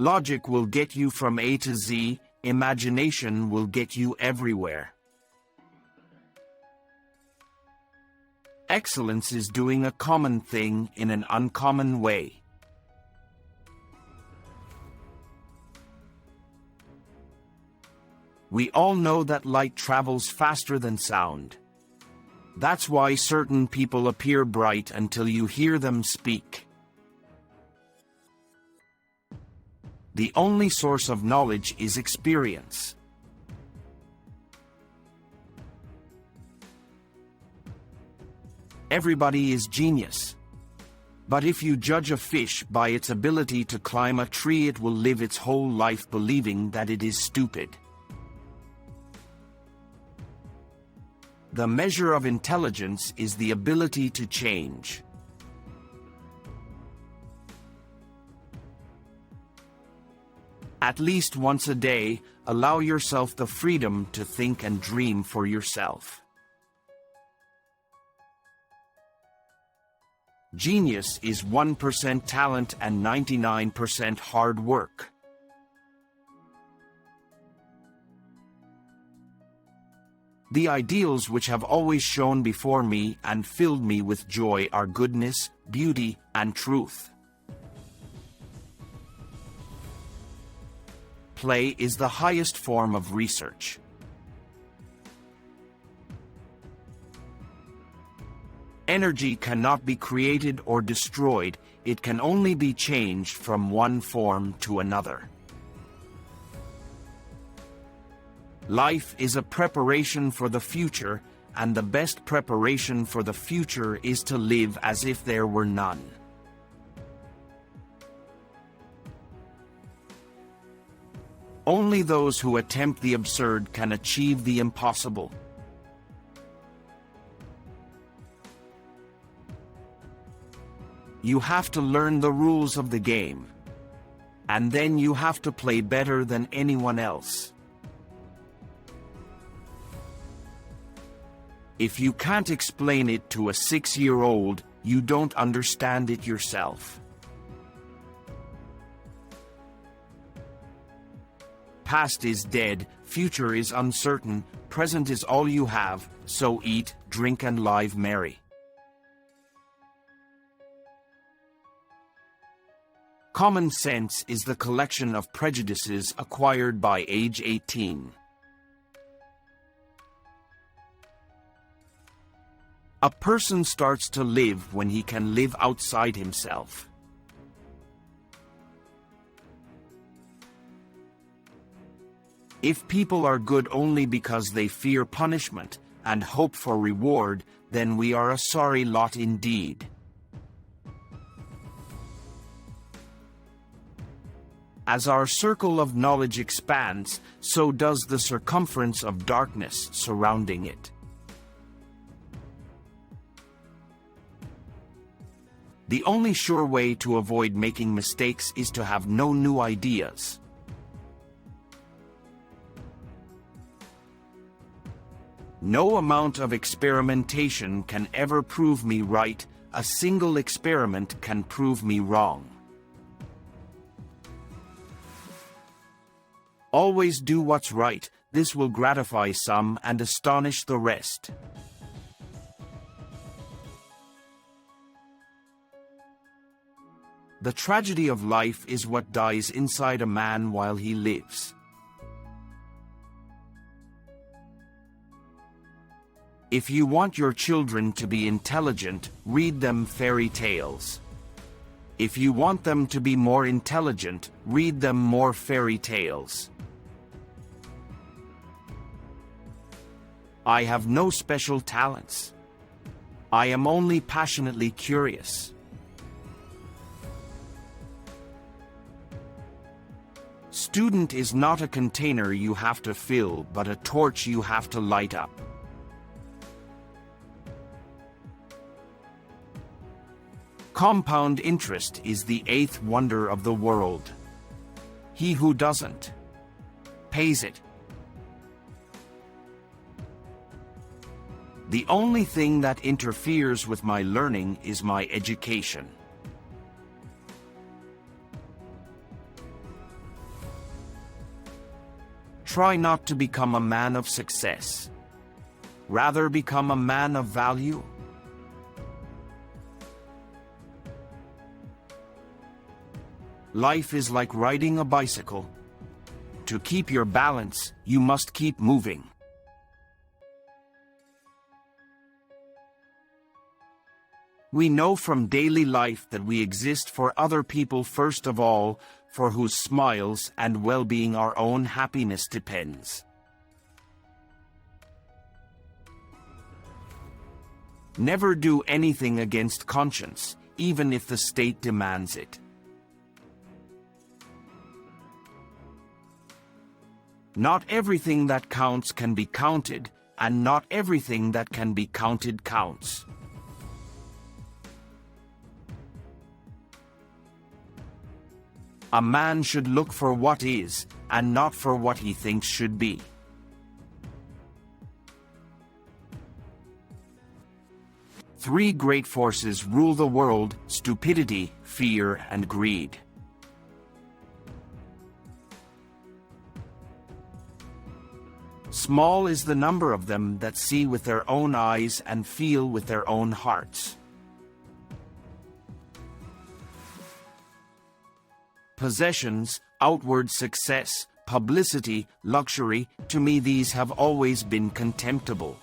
Logic will get you from A to Z, imagination will get you everywhere. Excellence is doing a common thing in an uncommon way. We all know that light travels faster than sound. That's why certain people appear bright until you hear them speak. The only source of knowledge is experience. Everybody is genius. But if you judge a fish by its ability to climb a tree, it will live its whole life believing that it is stupid. The measure of intelligence is the ability to change. At least once a day, allow yourself the freedom to think and dream for yourself. Genius is 1% talent and 99% hard work. The ideals which have always shone before me and filled me with joy are goodness, beauty, and truth. Play is the highest form of research. Energy cannot be created or destroyed, it can only be changed from one form to another. Life is a preparation for the future, and the best preparation for the future is to live as if there were none. Only those who attempt the absurd can achieve the impossible. You have to learn the rules of the game, and then you have to play better than anyone else. If you can't explain it to a 6-year-old, you don't understand it yourself. Past is dead, future is uncertain, present is all you have, so eat, drink and live merry. Common sense is the collection of prejudices acquired by age 18. A person starts to live when he can live outside himself. If people are good only because they fear punishment and hope for reward, then we are a sorry lot indeed. As our circle of knowledge expands, so does the circumference of darkness surrounding it. The only sure way to avoid making mistakes is to have no new ideas. No amount of experimentation can ever prove me right, a single experiment can prove me wrong. Always do what's right, this will gratify some and astonish the rest. The tragedy of life is what dies inside a man while he lives. If you want your children to be intelligent, read them fairy tales. If you want them to be more intelligent, read them more fairy tales. I have no special talents. I am only passionately curious. Student is not a container you have to fill, but a torch you have to light up. Compound interest is the 8th wonder of the world. He who doesn't pays it. The only thing that interferes with my learning is my education. Try not to become a man of success. Rather, become a man of value. Life is like riding a bicycle. To keep your balance, you must keep moving. We know from daily life that we exist for other people first of all, for whose smiles and well-being our own happiness depends. Never do anything against conscience, even if the state demands it. Not everything that counts can be counted, and not everything that can be counted counts. A man should look for what is, and not for what he thinks should be. Three great forces rule the world: stupidity, fear, and greed. Small is the number of them that see with their own eyes and feel with their own hearts. Possessions, outward success, publicity, luxury, to me these have always been contemptible.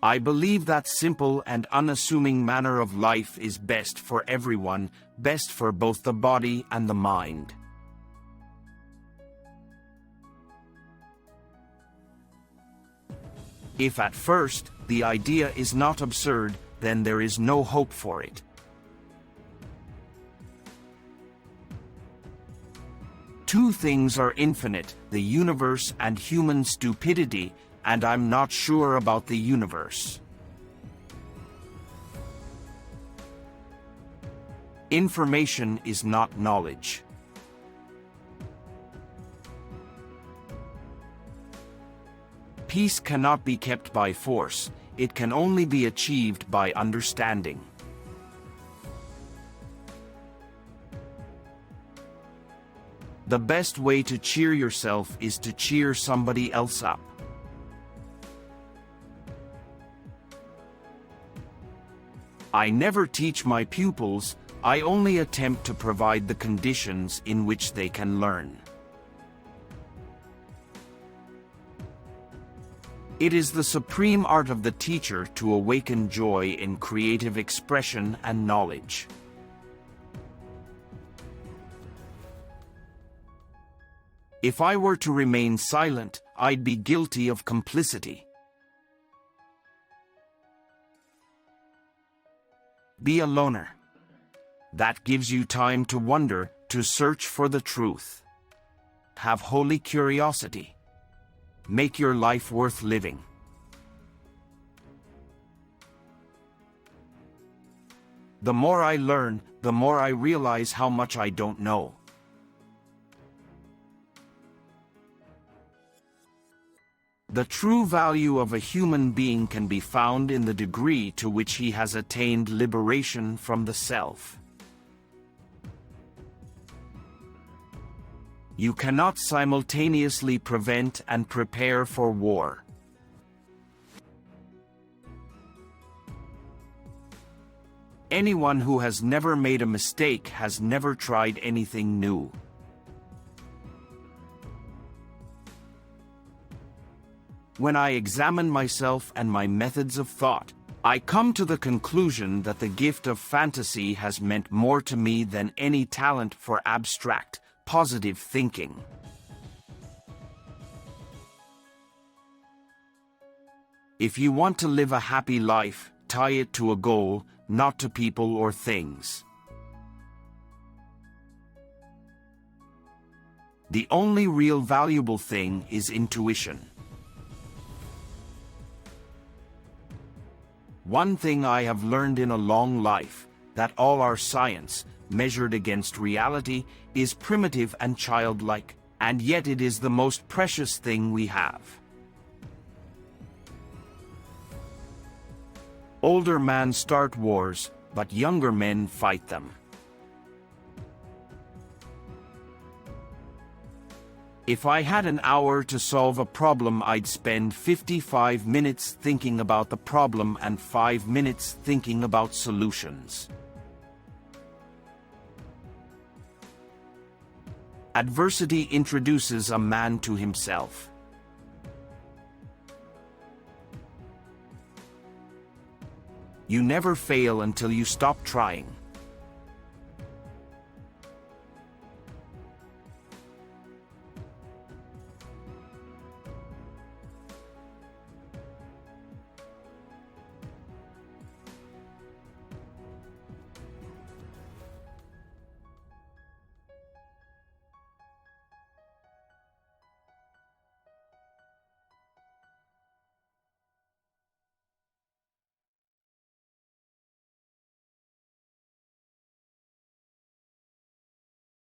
I believe that simple and unassuming manner of life is best for everyone, best for both the body and the mind. If at first the idea is not absurd, then there is no hope for it. Two things are infinite, the universe and human stupidity, and I'm not sure about the universe. Information is not knowledge. Peace cannot be kept by force, it can only be achieved by understanding. The best way to cheer yourself is to cheer somebody else up. I never teach my pupils, I only attempt to provide the conditions in which they can learn. It is the supreme art of the teacher to awaken joy in creative expression and knowledge. If I were to remain silent, I'd be guilty of complicity. Be a loner. That gives you time to wonder, to search for the truth. Have holy curiosity. Make your life worth living. The more I learn, the more I realize how much I don't know. The true value of a human being can be found in the degree to which he has attained liberation from the self. You cannot simultaneously prevent and prepare for war. Anyone who has never made a mistake has never tried anything new. When I examine myself and my methods of thought, I come to the conclusion that the gift of fantasy has meant more to me than any talent for abstract, positive thinking. If you want to live a happy life, tie it to a goal, not to people or things. The only real valuable thing is intuition. One thing I have learned in a long life, that all our science, measured against reality, is primitive and childlike, and yet it is the most precious thing we have. Older men start wars, but younger men fight them. If I had an hour to solve a problem, I'd spend 55 minutes thinking about the problem and 5 minutes thinking about solutions. Adversity introduces a man to himself. You never fail until you stop trying.